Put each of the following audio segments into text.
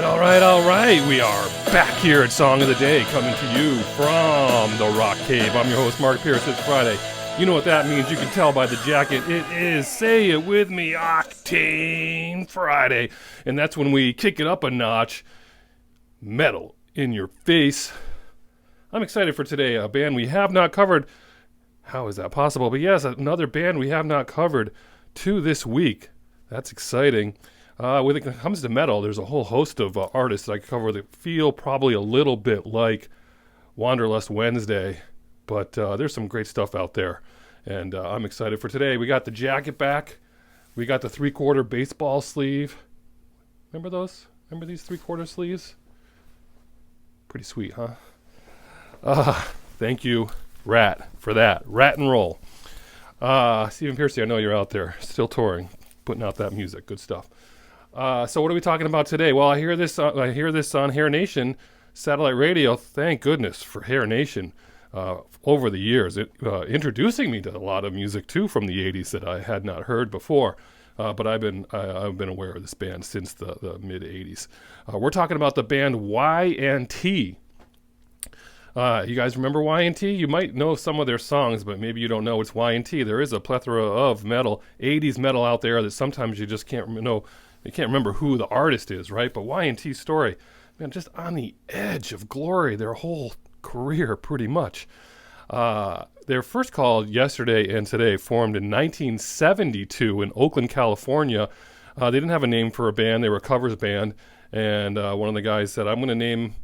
All right. We are back here at Song of the Day, coming to you from the Rock Cave. I'm your host, Mark Pierce. It's Friday. You know what that means. You can tell by the jacket. It is, say it with me, Octane Friday. And that's when we kick it up a notch. Metal in your face. I'm excited for today. A band we have not covered. How is that possible? But yes, another band we have not covered to this week. That's exciting. When it comes to metal, there's a whole host of artists that I cover that feel probably a little bit like Wanderlust Wednesday, but there's some great stuff out there, and I'm excited for today. We got the jacket back. We got the 3/4 baseball sleeve. Remember those? Remember these 3/4 sleeves? Pretty sweet, huh? Thank you, Rat, for that. Rat and roll. Stephen Piercy, I know you're out there, still touring, putting out that music. Good stuff. So what are we talking about today? Well, I hear this on Hair Nation satellite radio. Thank goodness for Hair Nation. Over the years, introducing me to a lot of music too from the '80s that I had not heard before. But I've been aware of this band since the mid '80s. We're talking about the band Y&T. You guys remember Y&T? You might know some of their songs, but maybe you don't know it's Y&T. There is a plethora of metal, '80s metal out there that sometimes you just can't know. You can't remember who the artist is, right? But Y&T's story, man, just on the edge of glory their whole career, pretty much. They're first called Yesterday and Today, formed in 1972 in Oakland, California. They didn't have a name for a band. They were a covers band. And one of the guys said, I'm going to name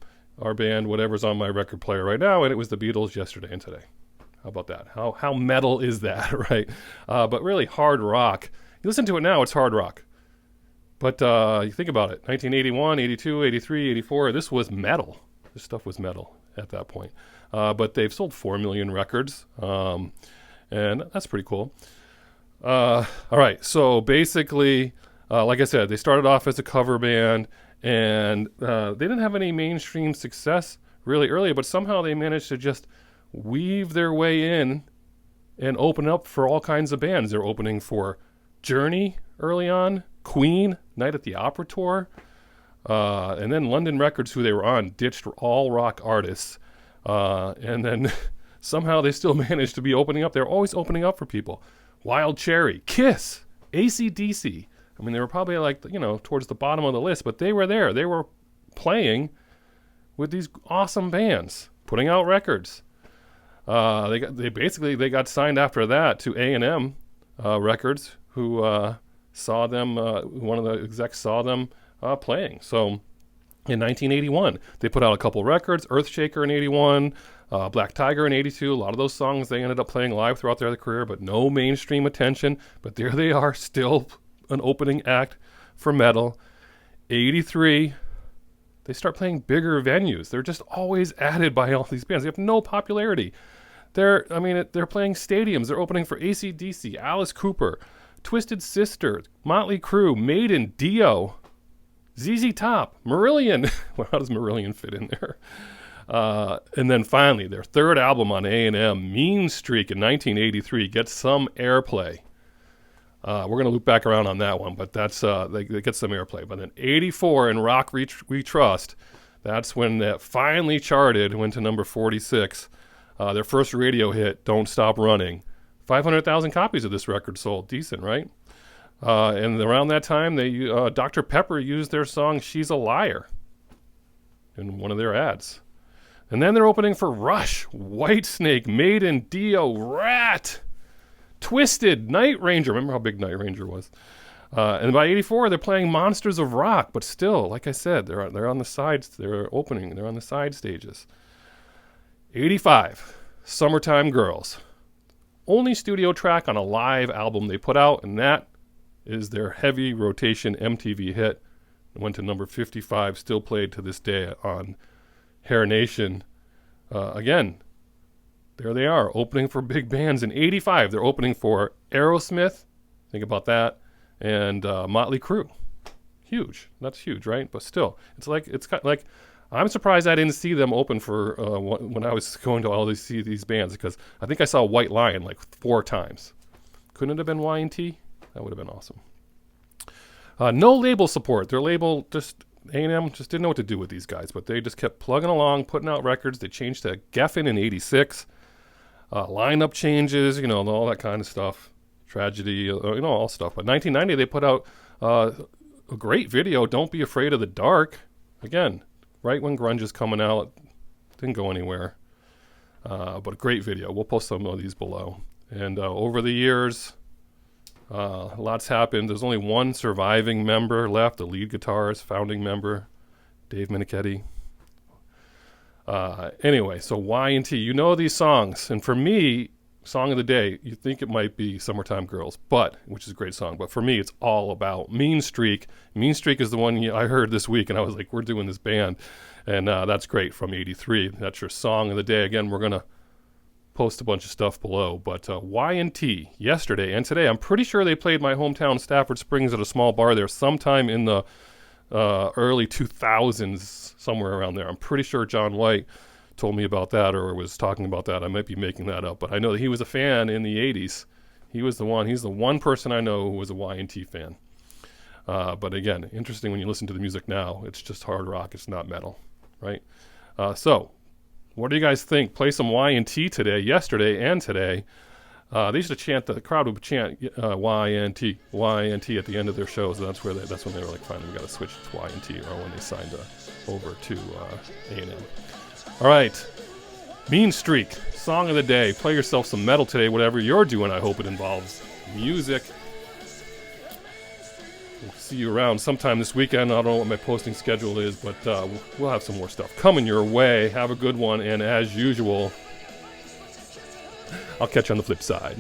our band whatever's on my record player right now. And it was the Beatles, Yesterday and Today. How about that? How metal is that, right? But really hard rock. You listen to it now, it's hard rock. But you think about it, 1981, 82, 83, 84, this was metal. This stuff was metal at that point. But they've sold 4 million records, and that's pretty cool. All right, so basically, like I said, they started off as a cover band, and they didn't have any mainstream success really early, but somehow they managed to just weave their way in and open up for all kinds of bands. They're opening for Journey early on, Queen, Night at the Opera tour, and then London Records, who they were on, ditched all rock artists, and then somehow they still managed to be opening up. They're always opening up for people. Wild Cherry, Kiss, AC/DC. I mean, they were probably towards the bottom of the list, but they were there. They were playing with these awesome bands, putting out records. They got signed after that to A&M Records, who saw them, one of the execs saw them playing. So in 1981, they put out a couple records, Earthshaker in 81, Black Tiger in 82. A lot of those songs they ended up playing live throughout their career, but no mainstream attention. But there they are, still an opening act for metal. 83, they start playing bigger venues. They're just always added by all these bands. They have no popularity. They're playing stadiums. They're opening for AC/DC, Alice Cooper, Twisted Sister, Motley Crue, Maiden, Dio, ZZ Top, Marillion. Well, how does Marillion fit in there? And then finally, their third album on A&M, Mean Streak in 1983, gets some airplay. We're going to loop back around on that one, but that's they get some airplay. But then 84 in Rock We Trust, that's when that finally charted, went to number 46. Their first radio hit, Don't Stop Running. 500,000 copies of this record sold. Decent, right? And around that time, Dr. Pepper used their song She's a Liar in one of their ads. And then they're opening for Rush, Whitesnake, Maiden, Dio, Rat, Twisted, Night Ranger. Remember how big Night Ranger was? And by 84, they're playing Monsters of Rock. But still, like I said, they're on the sides. They're opening. They're on the side stages. 85, Summertime Girls. Only studio track on a live album they put out, and that is their heavy rotation MTV hit. It went to number 55, still played to this day on Hair Nation. Again, there they are, opening for big bands. In 85, they're opening for Aerosmith, think about that, and Motley Crue. Huge. That's huge, right? But still, it's kind of like, I'm surprised I didn't see them open for when I was going to see these bands, because I think I saw White Lion like 4 times. Couldn't it have been Y&T? That would have been awesome. No label support. Their label just A&M just didn't know what to do with these guys, but they just kept plugging along, putting out records. They changed to Geffen in '86, lineup changes, all that kind of stuff. Tragedy, all stuff. But 1990, they put out a great video, Don't Be Afraid of the Dark. Again, right when grunge is coming out, didn't go anywhere. But a great video. We'll post some of these below. And over the years, lots happened. There's only one surviving member left, the lead guitarist, founding member, Dave Minichetti. Anyway, so Y&T, you know these songs. And for me, song of the day, you think it might be Summertime Girls, which is a great song. But for me, it's all about Mean Streak. Mean Streak is the one I heard this week, and I was like, we're doing this band. And that's great, from '83. That's your song of the day. Again, we're going to post a bunch of stuff below. But Y&T, yesterday and today, I'm pretty sure they played my hometown Stafford Springs at a small bar there sometime in the early 2000s, somewhere around there. I'm pretty sure John White told me about that or was talking about that. I might be making that up, but I know that he was a fan in the 80s. He's the one person I know who was a Y&T fan. But again, interesting when you listen to the music now, it's just hard rock, it's not metal, right? So what do you guys think? Play some Y&T today, yesterday and today. They used to chant, the crowd would chant Y&T, Y&T at the end of their shows. That's when they were like, finally, we got to switch to Y&T, or when they signed over to A&M. All right, Mean Streak, song of the day. Play yourself some metal today, whatever you're doing. I hope it involves music. We'll see you around sometime this weekend. I don't know what my posting schedule is, but we'll have some more stuff coming your way. Have a good one, and as usual, I'll catch you on the flip side.